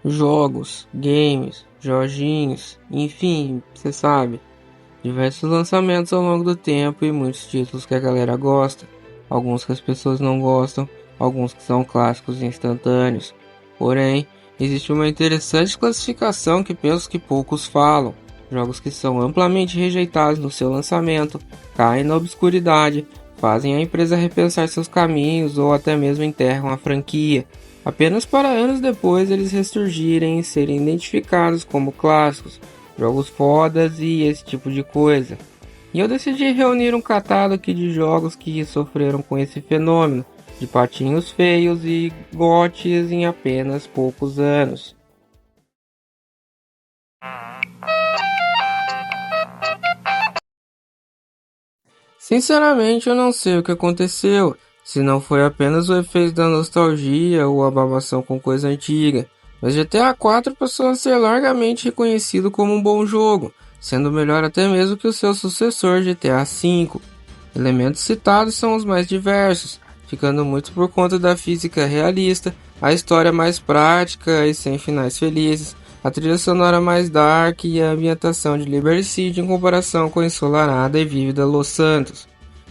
jogos, games, joguinhos, enfim, você sabe. Diversos lançamentos ao longo do tempo e muitos títulos que a galera gosta, alguns que as pessoas não gostam, alguns que são clássicos instantâneos. Porém, existe uma interessante classificação que penso que poucos falam. Jogos que são amplamente rejeitados no seu lançamento, caem na obscuridade, fazem a empresa repensar seus caminhos ou até mesmo enterram a franquia, apenas para anos depois eles ressurgirem e serem identificados como clássicos, jogos fodas e esse tipo de coisa. E eu decidi reunir um catálogo aqui de jogos que sofreram com esse fenômeno, de patinhos feios e gotes em apenas poucos anos. Sinceramente, eu não sei o que aconteceu, se não foi apenas o efeito da nostalgia ou a babação com coisa antiga. Mas GTA 4 passou a ser largamente reconhecido como um bom jogo, sendo melhor até mesmo que o seu sucessor GTA V. Elementos citados são os mais diversos, ficando muito por conta da física realista, a história mais prática e sem finais felizes, a trilha sonora mais dark e a ambientação de Liberty City em comparação com a ensolarada e vívida Los Santos.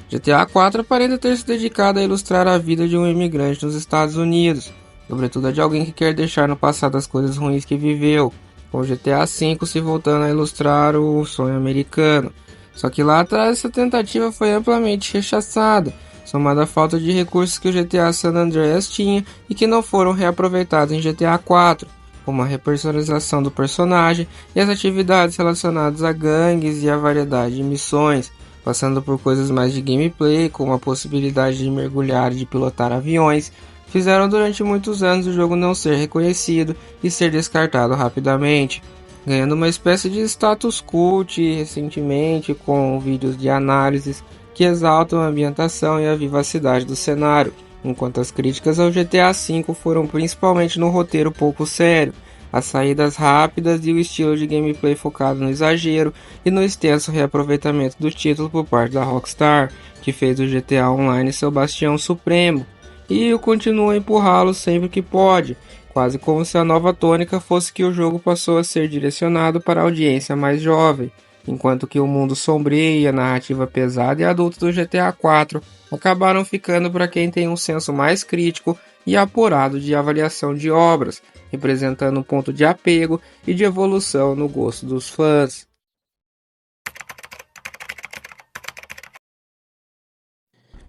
GTA 4 aparenta ter se dedicado a ilustrar a vida de um imigrante nos Estados Unidos, sobretudo a de alguém que quer deixar no passado as coisas ruins que viveu, com o GTA V se voltando a ilustrar o sonho americano. Só que lá atrás essa tentativa foi amplamente rechaçada, somada à falta de recursos que o GTA San Andreas tinha e que não foram reaproveitados em GTA 4, como a repersonalização do personagem e as atividades relacionadas a gangues e a variedade de missões, passando por coisas mais de gameplay, como a possibilidade de mergulhar e de pilotar aviões, fizeram durante muitos anos o jogo não ser reconhecido e ser descartado rapidamente, ganhando uma espécie de status cult recentemente com vídeos de análises que exaltam a ambientação e a vivacidade do cenário, enquanto as críticas ao GTA V foram principalmente no roteiro pouco sério, as saídas rápidas e o estilo de gameplay focado no exagero e no extenso reaproveitamento do título por parte da Rockstar, que fez do GTA Online seu bastião supremo, e o continua a empurrá-lo sempre que pode, quase como se a nova tônica fosse que o jogo passou a ser direcionado para a audiência mais jovem, enquanto que o mundo sombrio e a narrativa pesada e adulta do GTA 4 acabaram ficando para quem tem um senso mais crítico e apurado de avaliação de obras, representando um ponto de apego e de evolução no gosto dos fãs.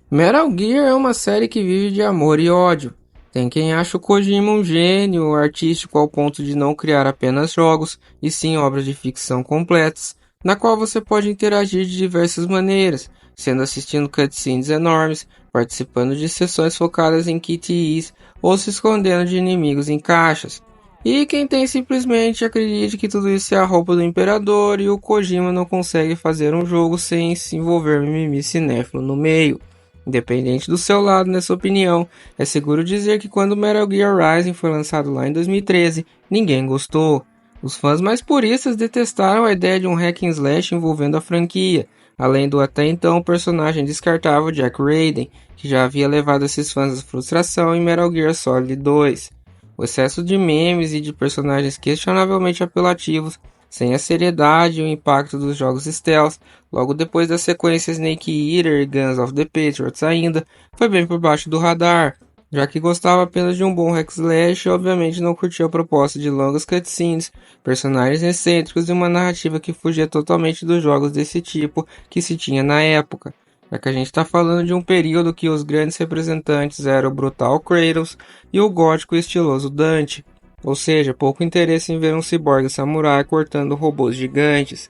Metal Gear é uma série que vive de amor e ódio. Tem quem acha o Kojima um gênio artístico ao ponto de não criar apenas jogos, e sim obras de ficção completas, na qual você pode interagir de diversas maneiras, sendo assistindo cutscenes enormes, participando de sessões focadas em QTEs ou se escondendo de inimigos em caixas. E quem tem simplesmente acredita que tudo isso é a roupa do imperador e o Kojima não consegue fazer um jogo sem se envolver mimimi cinéfilo no meio. Independente do seu lado nessa opinião, é seguro dizer que quando Metal Gear Rising foi lançado lá em 2013, ninguém gostou. Os fãs mais puristas detestaram a ideia de um hack and slash envolvendo a franquia, além do até então personagem descartável Jack Raiden, que já havia levado esses fãs à frustração em Metal Gear Solid 2. O excesso de memes e de personagens questionavelmente apelativos, sem a seriedade e o impacto dos jogos stealth, logo depois da sequência Snake Eater e Guns of the Patriots ainda, foi bem por baixo do radar, já que gostava apenas de um bom hack slash e obviamente não curtiu a proposta de longas cutscenes, personagens excêntricos e uma narrativa que fugia totalmente dos jogos desse tipo que se tinha na época. Já que a gente está falando de um período que os grandes representantes eram o brutal Kratos e o gótico e estiloso Dante, ou seja, pouco interesse em ver um ciborgue samurai cortando robôs gigantes.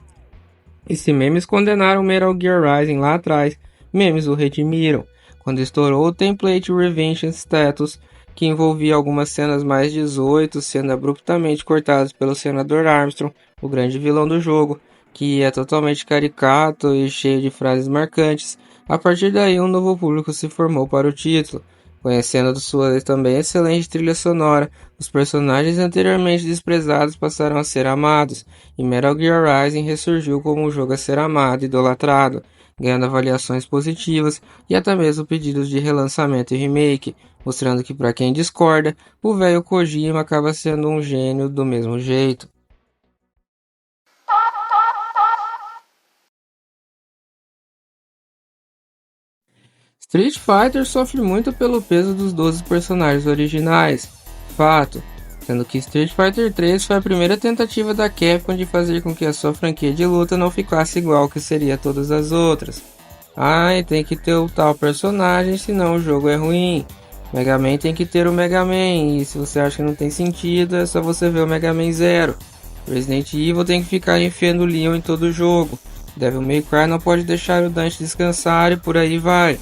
E se memes condenaram Metal Gear Rising lá atrás, memes o redimiram, quando estourou o template Revenge Status, que envolvia algumas cenas mais 18 sendo abruptamente cortadas pelo senador Armstrong, o grande vilão do jogo, que é totalmente caricato e cheio de frases marcantes. A partir daí um novo público se formou para o título, conhecendo sua também excelente trilha sonora. Os personagens anteriormente desprezados passaram a ser amados, e Metal Gear Rising ressurgiu como um jogo a ser amado e idolatrado, ganhando avaliações positivas e até mesmo pedidos de relançamento e remake, mostrando que para quem discorda, o velho Kojima acaba sendo um gênio do mesmo jeito. Street Fighter sofre muito pelo peso dos 12 personagens originais, fato, sendo que Street Fighter 3 foi a primeira tentativa da Capcom de fazer com que a sua franquia de luta não ficasse igual ao que seria todas as outras. Ai, tem que ter o tal personagem, senão o jogo é ruim. Mega Man tem que ter o Mega Man, e se você acha que não tem sentido, é só você ver o Mega Man Zero. Resident Evil tem que ficar enfiando o Leon em todo o jogo. Devil May Cry não pode deixar o Dante descansar e por aí vai.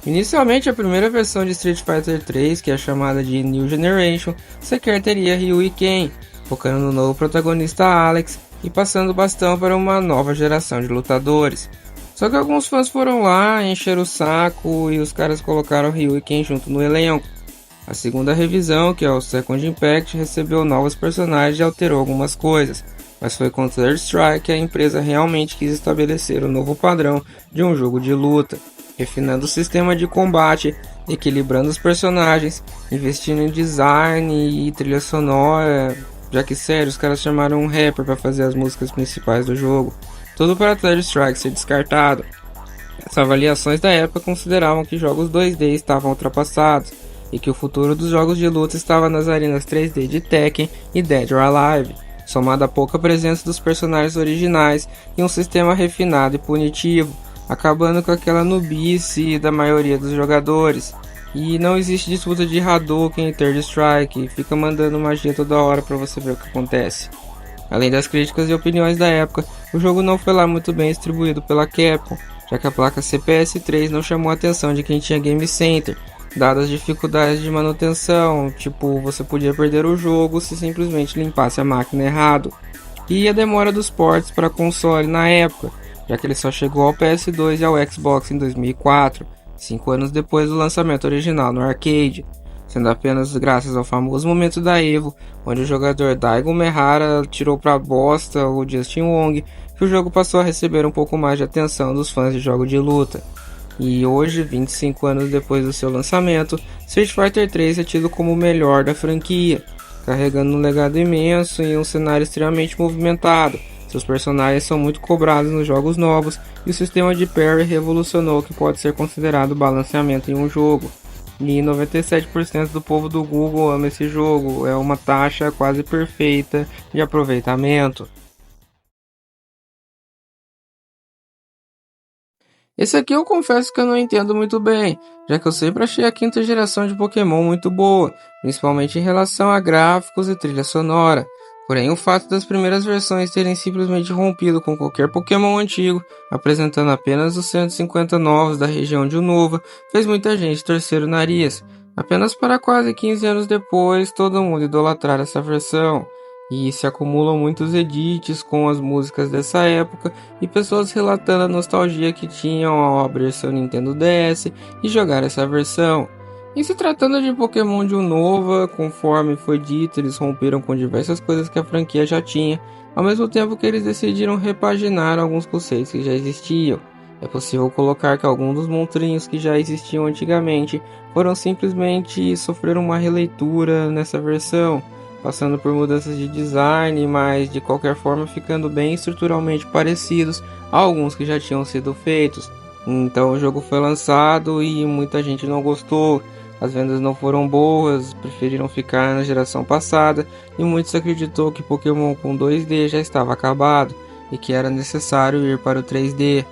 Inicialmente, a primeira versão de Street Fighter 3, que é chamada de New Generation, sequer teria Ryu e Ken, focando no novo protagonista Alex e passando o bastão para uma nova geração de lutadores. Só que alguns fãs foram lá, encheram o saco e os caras colocaram Ryu e Ken junto no elenco. A segunda revisão, que é o Second Impact, recebeu novos personagens e alterou algumas coisas, mas foi com Third Strike que a empresa realmente quis estabelecer o novo padrão de um jogo de luta, refinando o sistema de combate, equilibrando os personagens, investindo em design e trilha sonora, já que sério, os caras chamaram um rapper para fazer as músicas principais do jogo, tudo para Third Strike ser descartado. As avaliações da época consideravam que jogos 2D estavam ultrapassados e que o futuro dos jogos de luta estava nas arenas 3D de Tekken e Dead or Alive, somado à pouca presença dos personagens originais e um sistema refinado e punitivo, acabando com aquela nubice da maioria dos jogadores. E não existe disputa de Hadouken e Third Strike, fica mandando magia toda hora para você ver o que acontece. Além das críticas e opiniões da época, o jogo não foi lá muito bem distribuído pela Capcom, já que a placa CPS3 não chamou a atenção de quem tinha Game Center, dadas as dificuldades de manutenção, tipo, você podia perder o jogo se simplesmente limpasse a máquina errado, e a demora dos ports para console na época, já que ele só chegou ao PS2 e ao Xbox em 2004, 5 anos depois do lançamento original no arcade, sendo apenas graças ao famoso momento da EVO, onde o jogador Daigo Mehara tirou pra bosta o Justin Wong, que o jogo passou a receber um pouco mais de atenção dos fãs de jogo de luta. E hoje, 25 anos depois do seu lançamento, Street Fighter 3 é tido como o melhor da franquia, carregando um legado imenso e um cenário extremamente movimentado. Seus personagens são muito cobrados nos jogos novos e o sistema de parry revolucionou o que pode ser considerado balanceamento em um jogo. E 97% do povo do Google ama esse jogo, é uma taxa quase perfeita de aproveitamento. Esse aqui eu confesso que eu não entendo muito bem, já que eu sempre achei a quinta geração de Pokémon muito boa, principalmente em relação a gráficos e trilha sonora. Porém, o fato das primeiras versões terem simplesmente rompido com qualquer Pokémon antigo, apresentando apenas os 150 novos da região de Unova, fez muita gente torcer o nariz. Apenas para quase 15 anos depois, todo mundo idolatrar essa versão. E se acumulam muitos edits com as músicas dessa época e pessoas relatando a nostalgia que tinham ao abrir seu Nintendo DS e jogar essa versão. Em se tratando de Pokémon de Unova, conforme foi dito, eles romperam com diversas coisas que a franquia já tinha, ao mesmo tempo que eles decidiram repaginar alguns conceitos que já existiam. É possível colocar que alguns dos monstrinhos que já existiam antigamente foram simplesmente sofrer uma releitura nessa versão, passando por mudanças de design, mas de qualquer forma ficando bem estruturalmente parecidos a alguns que já tinham sido feitos. Então o jogo foi lançado e muita gente não gostou, as vendas não foram boas, preferiram ficar na geração passada e muitos acreditou que Pokémon com 2D já estava acabado e que era necessário ir para o 3D.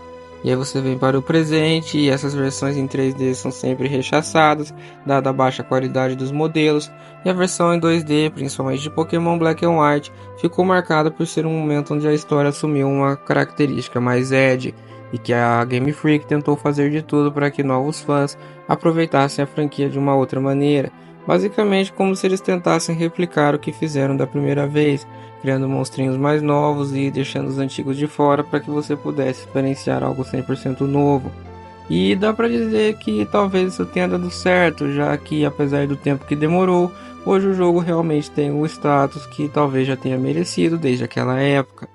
E aí você vem para o presente e essas versões em 3D são sempre rechaçadas, dada a baixa qualidade dos modelos, e a versão em 2D, principalmente de Pokémon Black and White, ficou marcada por ser um momento onde a história assumiu uma característica mais edgy, e que a Game Freak tentou fazer de tudo para que novos fãs aproveitassem a franquia de uma outra maneira, basicamente como se eles tentassem replicar o que fizeram da primeira vez, criando monstrinhos mais novos e deixando os antigos de fora para que você pudesse experienciar algo 100% novo. E dá para dizer que talvez isso tenha dado certo, já que apesar do tempo que demorou, hoje o jogo realmente tem o status que talvez já tenha merecido desde aquela época.